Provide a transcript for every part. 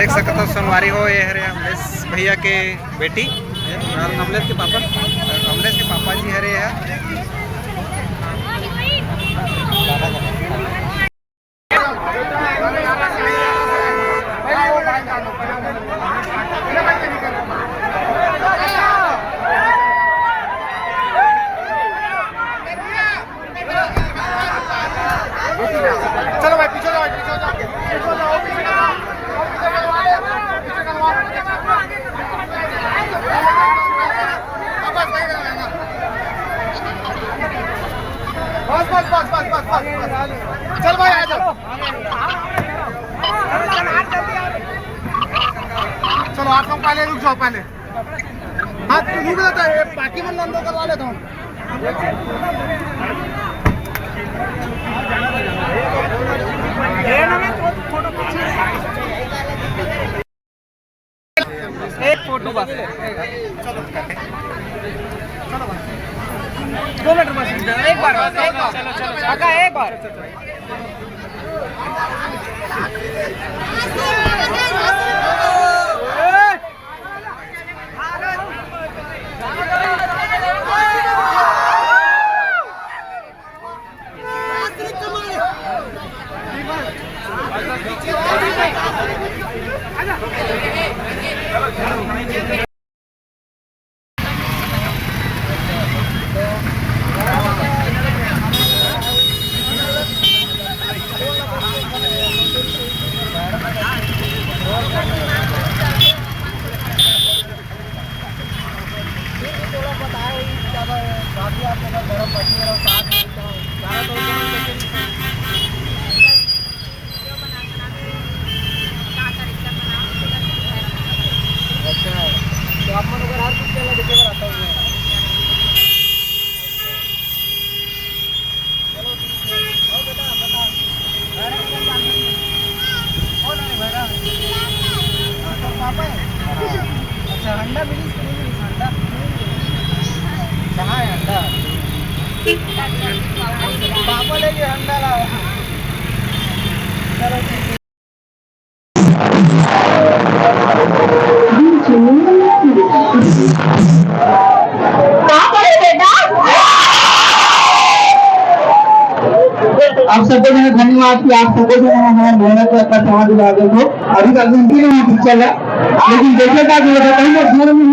देख सकते हो सोनवारी हो, ये हरे अमलेश भैया के बेटी, अमलेश के पापा जी हरे है। चलो भाई पीछे जाओ, पीछे जाओ, पीछे जाओ, पीछे जाओ, बस बस बस बस बस बस, चल भाई आ जाओ, चलो आप लोग पहले रुक जाओ, पहले हाँ रुक जाता है, बाकी मन अंदर करवा लेता हूँ। एक फोटो बस, चलो 2 मिनट बस, एक बार काका, एक बार। तो आप मन अगर हर कुछ चला देखे पर आता हूँ अच्छा अंडा मिली, अंडा कहाँ है? अंडा पापा लेके अंडा लाओ। चलो ठीक है। आप सबको जो है धन्यवाद कि आप सबको जो है हमारे मेहनत का समाज दिला दे तो अभी तक उनकी नहीं पिक्चर है, लेकिन देखिएगा कि कहीं ना घर में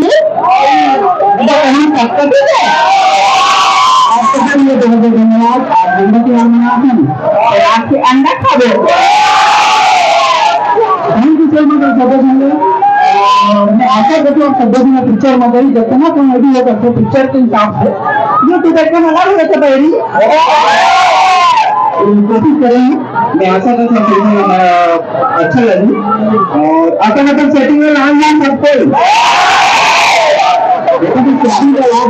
आप सबके लिए बहुत बहुत धन्यवाद। आप जिंदगी और आपके अंडा खा दो, मैं आशा करती हूँ सब पिक्चर मध्ये जितना कॉमेडी होगा तो पिक्चर के हिसाब से यूट्यूब पर मला होता पाहिजे कोशिश करेंगे। मैं आशा करता हूँ फिल्म हमारा अच्छा लगे और ऑटोमेटिक सेटिंग में नाम सबको सेटिंग का लाभ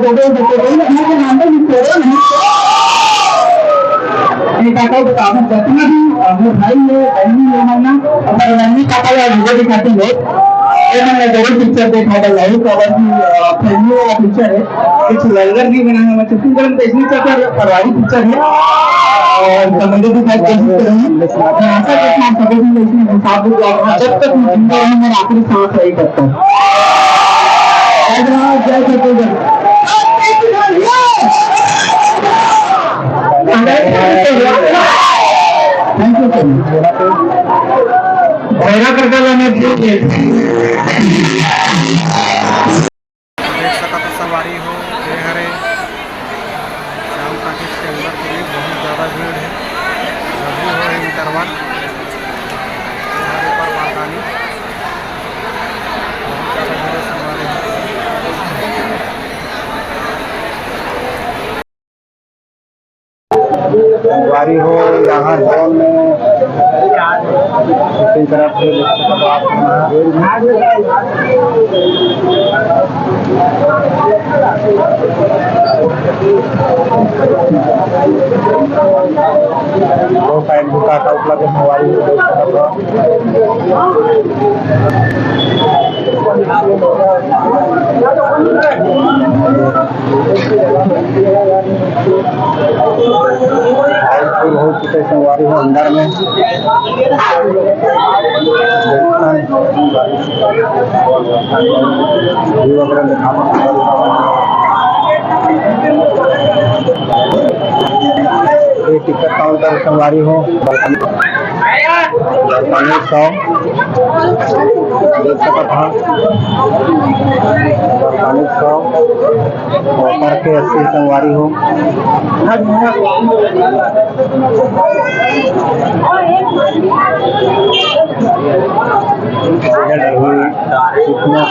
जितना भी अपने भाई है बहनी है ना हमारे नन्ही पापा या वीडियो दिखाते हैं मैंने जरूर पिक्चर देखा था, लाइव कवर की फैमिली वाला पिक्चर है, कुछ लंगर भी बना है, छत्तीसगढ़ में देखने का परिवारी पिक्चर है और कमेडी भी बहुत कोशिश करेंगे। मैं आशा करता हूँ सभी भी इसमें साथ दो, जब तक मैं जिंदा हूँ मेरा आखिरी सांस रही करता हूँ। जय छत्तीसगढ़। थैंक यू भैरा करके लेने सवारी हो ये हरे शाम तक इसके अंदर के लिए बहुत ज़्यादा भीड़ है। अभी हो इंटरवल हमारे पर बागानी बहुत ज़्यादा भीड़ सवारी सवारी हो यहाँ हॉल में दूसरी तरफ दो साइड बुका का उपलब्ध सवारी हो चुके सवारी हो अंदर में वगैरह लिखा ये टिकट काउंटर सवारी हो 4500 देख सकत हाँ 4500 ऊपर के 80 सवारी हो इतना